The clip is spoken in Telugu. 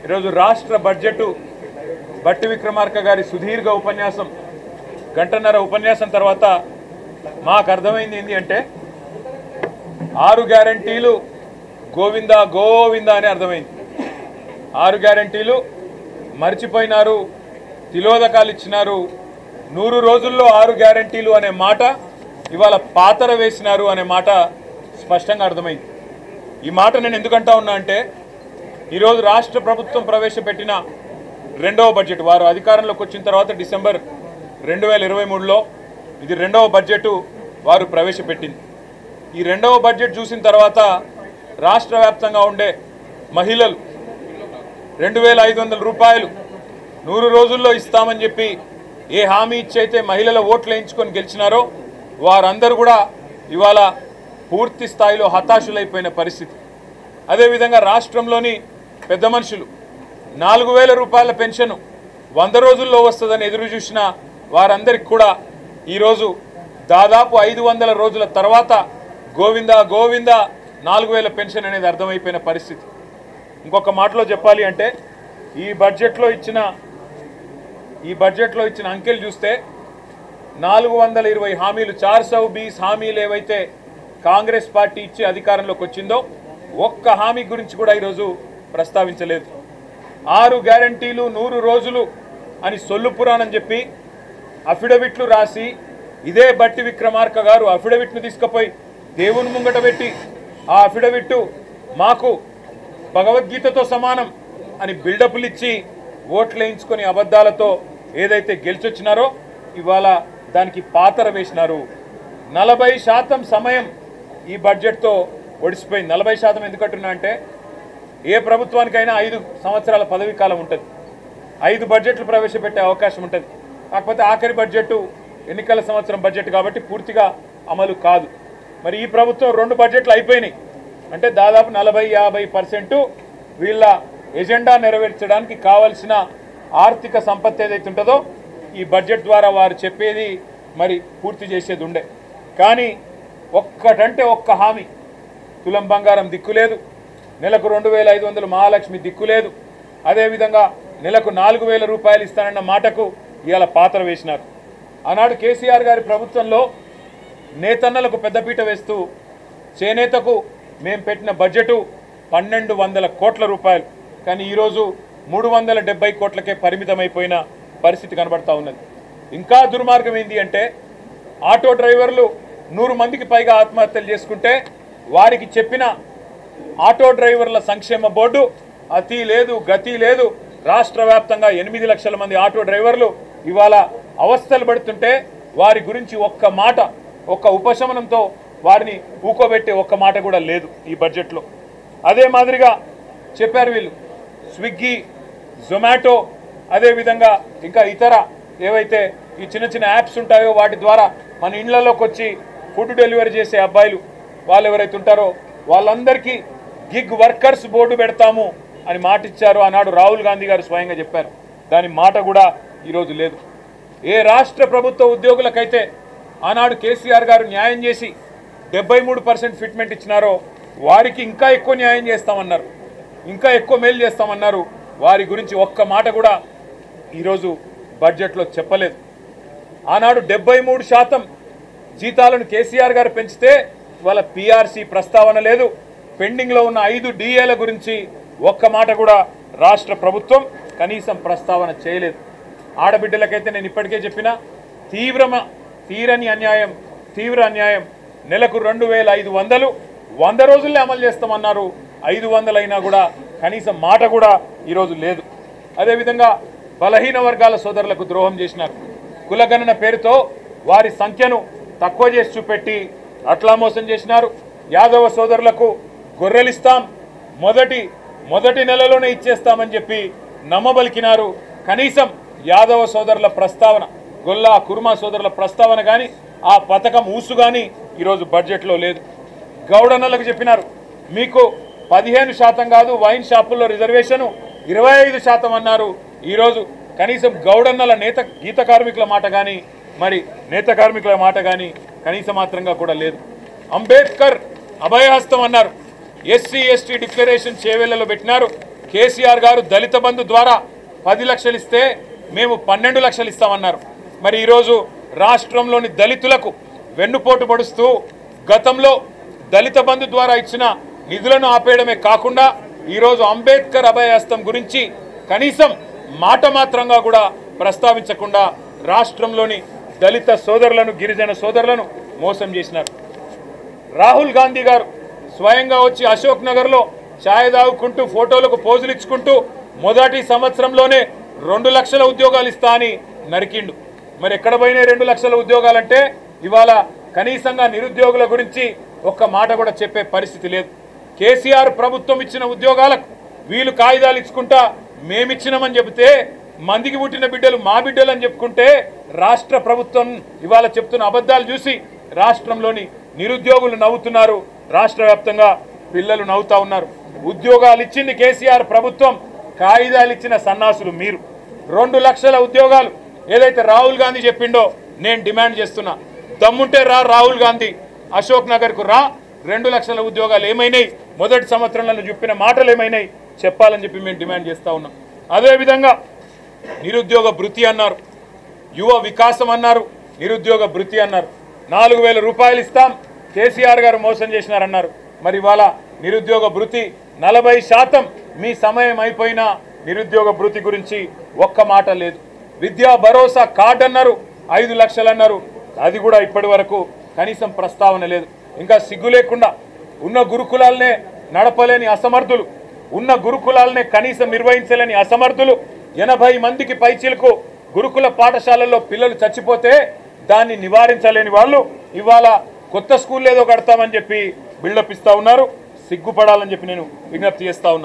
ఈరోజు రాష్ట్ర బడ్జెట్ బట్టి విక్రమార్క గారి సుదీర్ఘ ఉపన్యాసం గంటన్నర ఉపన్యాసం తర్వాత మాకు అర్థమైంది ఏంటి అంటే 6 గ్యారెంటీలు గోవిందా గోవిందా అని అర్థమైంది. 6 గ్యారెంటీలు మర్చిపోయినారు, తిలోదకాలు ఇచ్చినారు. 100 రోజుల్లో 6 గ్యారెంటీలు అనే మాట ఇవాళ పాతర వేసినారు అనే మాట స్పష్టంగా అర్థమైంది. ఈ మాట నేను ఎందుకంటా ఉన్నా అంటే ఈరోజు రాష్ట్ర ప్రభుత్వం ప్రవేశపెట్టిన రెండవ బడ్జెట్, వారు అధికారంలోకి వచ్చిన తర్వాత డిసెంబర్ 2023లో ఇది రెండవ బడ్జెట్ వారు ప్రవేశపెట్టింది. ఈ రెండవ బడ్జెట్ చూసిన తర్వాత రాష్ట్ర వ్యాప్తంగా ఉండే మహిళలు 2500 రూపాయలు 100 రోజుల్లో ఇస్తామని చెప్పి ఏ హామీ ఇచ్చైతే మహిళల ఓట్లు వేయించుకొని గెలిచినారో వారందరూ కూడా ఇవాళ పూర్తి స్థాయిలో హతాశులైపోయిన పరిస్థితి. అదేవిధంగా రాష్ట్రంలోని పెద్ద మనుషులు 4000 రూపాయల పెన్షన్ 100 రోజుల్లో వస్తుందని ఎదురు చూసిన వారందరికీ కూడా ఈరోజు దాదాపు 500 రోజుల తర్వాత గోవిందా గోవిందా 4000 పెన్షన్ అనేది అర్థమైపోయిన పరిస్థితి. ఇంకొక మాటలో చెప్పాలి అంటే ఈ బడ్జెట్లో ఇచ్చిన అంకెలు చూస్తే 420 హామీలు 420 హామీలు ఏవైతే కాంగ్రెస్ పార్టీ ఇచ్చి అధికారంలోకి వచ్చిందో ఒక్క హామీ గురించి కూడా ఈరోజు ప్రస్తావించలేదు. 6 గ్యారెంటీలు 100 రోజులు అని సొల్లు పురాణం చెప్పి అఫిడవిట్లు రాసి ఇదే బట్టి విక్రమార్క గారు అఫిడవిట్ను తీసుకుపోయి దేవుని ముంగట పెట్టి ఆ అఫిడవిట్ మాకు భగవద్గీతతో సమానం అని బిల్డప్లు ఇచ్చి ఓట్లు వేయించుకొని అబద్ధాలతో ఏదైతే గెలిచొచ్చినారో ఇవాళ దానికి పాతర వేసినారు. 40% సమయం ఈ బడ్జెట్తో ఒడిసిపోయింది. 40% ఎందుకంటున్నా అంటే ఏ ప్రభుత్వానికైనా 5 సంవత్సరాల పదవీ కాలం ఉంటుంది, 5 బడ్జెట్లు ప్రవేశపెట్టే అవకాశం ఉంటుంది. కాకపోతే ఆఖరి బడ్జెట్ ఎన్నికల సంవత్సరం బడ్జెట్ కాబట్టి పూర్తిగా అమలు కాదు. మరి ఈ ప్రభుత్వం 2 బడ్జెట్లు అయిపోయినాయి అంటే దాదాపు 40-50% వీళ్ళ ఎజెండా నెరవేర్చడానికి కావాల్సిన ఆర్థిక సంపత్తి ఏదైతే ఉంటుందో ఈ బడ్జెట్ ద్వారా వారు చెప్పేది మరి పూర్తి చేసేది ఉండే. కానీ ఒక్కటంటే ఒక్క హామీ, తులం బంగారం దిక్కులేదు, నెలకు 2500 మహాలక్ష్మి దిక్కులేదు, అదేవిధంగా నెలకు 4000 రూపాయలు ఇస్తానన్న మాటకు ఇవాళ పాత్ర వేసినారు. ఆనాడు కేసీఆర్ గారి ప్రభుత్వంలో నేతన్నలకు పెద్దపీట వేస్తూ చేనేతకు మేము పెట్టిన బడ్జెటు 1200 కోట్ల రూపాయలు, కానీ ఈరోజు 370 కోట్లకే పరిమితమైపోయిన పరిస్థితి కనబడతా ఉన్నది. ఇంకా దుర్మార్గం ఏంటి అంటే ఆటో డ్రైవర్లు 100 మందికి పైగా ఆత్మహత్యలు చేసుకుంటే వారికి చెప్పిన ఆటో డ్రైవర్ల సంక్షేమ బోర్డు అతి లేదు గతి లేదు. రాష్ట్ర వ్యాప్తంగా 8 లక్షల మంది ఆటో డ్రైవర్లు ఇవాళ అవస్థలు పడుతుంటే వారి గురించి ఒక్క మాట, ఒక్క ఉపశమనంతో వారిని ఊకోబెట్టే ఒక్క మాట కూడా లేదు ఈ బడ్జెట్లో. అదే మాదిరిగా చెప్పారు వీళ్ళు స్విగ్గీ, జొమాటో, అదేవిధంగా ఇంకా ఇతర ఏవైతే ఈ చిన్న చిన్న యాప్స్ ఉంటాయో వాటి ద్వారా మన ఇళ్లలోకి వచ్చి ఫుడ్ డెలివరీ చేసే అబ్బాయిలు వాళ్ళు ఎవరైతే ఉంటారో వాళ్ళందరికీ గిగ్ వర్కర్స్ బోర్డు పెడతాము అని మాట ఇచ్చారు. ఆనాడు రాహుల్ గాంధీ గారు స్వయంగా చెప్పారు. దాని మాట కూడా ఈరోజు లేదు. ఏ రాష్ట్ర ప్రభుత్వ ఉద్యోగులకైతే ఆనాడు కేసీఆర్ గారు న్యాయం చేసి 73% ఫిట్మెంట్ ఇచ్చినారో వారికి ఇంకా ఎక్కువ న్యాయం చేస్తామన్నారు, ఇంకా ఎక్కువ మేలు చేస్తామన్నారు. వారి గురించి ఒక్క మాట కూడా ఈరోజు బడ్జెట్లో చెప్పలేదు. ఆనాడు 73% జీతాలను కేసీఆర్ గారు పెంచితే వాళ్ళ పీఆర్సీ ప్రస్తావన లేదు. పెండింగ్లో ఉన్న 5 డిఏల గురించి ఒక్క మాట కూడా రాష్ట్ర ప్రభుత్వం కనీసం ప్రస్తావన చేయలేదు. ఆడబిడ్డలకైతే నేను ఇప్పటికే చెప్పిన తీరని అన్యాయం, తీవ్ర అన్యాయం. నెలకు 2500 100 రోజుల్లో అమలు చేస్తామన్నారు. 500 అయినా కూడా కనీసం మాట కూడా ఈరోజు లేదు. అదేవిధంగా బలహీన వర్గాల సోదరులకు ద్రోహం చేసినారు. కులగణన పేరుతో వారి సంఖ్యను తక్కువ చేసి చూపెట్టి అట్లా మోసం చేసినారు. యాదవ సోదరులకు గొర్రెలిస్తాం, మొదటి నెలలోనే ఇచ్చేస్తామని చెప్పి నమ్మబలికినారు. కనీసం యాదవ సోదరుల ప్రస్తావన, గొల్లా కుర్మా సోదరుల ప్రస్తావన కానీ ఆ పథకం ఊసు కానీ ఈరోజు బడ్జెట్లో లేదు. గౌడన్నలకు చెప్పినారు మీకు 15% కాదు వైన్ షాపుల్లో రిజర్వేషను 25% అన్నారు. ఈరోజు కనీసం గౌడన్నల గీత కార్మికుల మాట కానీ మరి నేత కార్మికుల మాట కానీ కనీస మాత్రంగా కూడా లేదు. అంబేద్కర్ అభయహస్తం అన్నారు, ఎస్సీ ఎస్టీ డిక్లరేషన్ చేవెళ్లలో పెట్టినారు. కేసీఆర్ గారు దళిత బంధు ద్వారా 10 లక్షలు ఇస్తే మేము 12 లక్షలు ఇస్తామన్నారు. మరి ఈరోజు రాష్ట్రంలోని దళితులకు వెన్నుపోటు పడుస్తూ గతంలో దళిత బంధు ద్వారా ఇచ్చిన నిధులను ఆపేయడమే కాకుండా ఈరోజు అంబేద్కర్ అభయహస్తం గురించి కనీసం మాట మాత్రంగా కూడా ప్రస్తావించకుండా రాష్ట్రంలోని దళిత సోదరులను గిరిజన సోదరులను మోసం చేసినారు. రాహుల్ గాంధీ గారు స్వయంగా వచ్చి అశోక్ నగర్లో ఛాయ్ తాగుకుంటూ ఫోటోలకు పోజులు ఇచ్చుకుంటూ మొదటి సంవత్సరంలోనే 2 లక్షల ఉద్యోగాలు ఇస్తా అని నరికిండు. మరి ఎక్కడ పోయినాయి 2 లక్షల ఉద్యోగాలంటే ఇవాళ కనీసంగా నిరుద్యోగుల గురించి ఒక్క మాట కూడా చెప్పే పరిస్థితి లేదు. కేసీఆర్ ప్రభుత్వం ఇచ్చిన ఉద్యోగాలకు వీళ్ళు కాగితాలు ఇచ్చుకుంటా మేమిచ్చినామని చెబితే మందికి పుట్టిన బిడ్డలు మా బిడ్డలు అని చెప్పుకుంటే రాష్ట్ర ప్రభుత్వం ఇవాళ చెప్తున్న అబద్ధాలు చూసి రాష్ట్రంలోని నిరుద్యోగులు నవ్వుతున్నారు. రాష్ట్ర వ్యాప్తంగా పిల్లలు నవ్వుతా ఉన్నారు. ఉద్యోగాలు ఇచ్చింది కేసీఆర్ ప్రభుత్వం, కాగితాలు ఇచ్చిన సన్నాసులు మీరు. 2 లక్షల ఉద్యోగాలు ఏదైతే రాహుల్ గాంధీ చెప్పిండో నేను డిమాండ్ చేస్తున్నా. దమ్ముంటే రాహుల్ గాంధీ అశోక్ నగర్కు 2 లక్షల ఉద్యోగాలు ఏమైనాయి, మొదటి సంవత్సరంలో చెప్పిన మాటలు ఏమైనాయి చెప్పాలని చెప్పి మేము డిమాండ్ చేస్తూ ఉన్నాం. అదేవిధంగా నిరుద్యోగ భృతి అన్నారు, యువ వికాసం అన్నారు, నిరుద్యోగ భృతి అన్నారు. 4,000 రూపాయలు ఇస్తాం, కేసీఆర్ గారు మోసం చేసినారన్నారు. మరి ఇవాళ నిరుద్యోగ భృతి 40% మీ సమయం అయిపోయినా నిరుద్యోగ భృతి గురించి ఒక్క మాట లేదు. విద్యా భరోసా కార్డు అన్నారు, 5 లక్షలు అన్నారు, అది కూడా ఇప్పటి వరకు కనీసం ప్రస్తావన లేదు. ఇంకా సిగ్గు లేకుండా ఉన్న గురుకులాలనే నడపలేని అసమర్థులు, ఉన్న గురుకులాలనే కనీసం నిర్వహించలేని అసమర్థులు, 80 మందికి పైచిలకు గురుకుల పాఠశాలల్లో పిల్లలు చచ్చిపోతే దాన్ని నివారించలేని వాళ్ళు ఇవాళ కొత్త స్కూల్ ఏదో కడతామని చెప్పి బిల్డప్ ఇస్తా ఉన్నారు. సిగ్గుపడాలని చెప్పి నేను విజ్ఞప్తి చేస్తా ఉన్నా.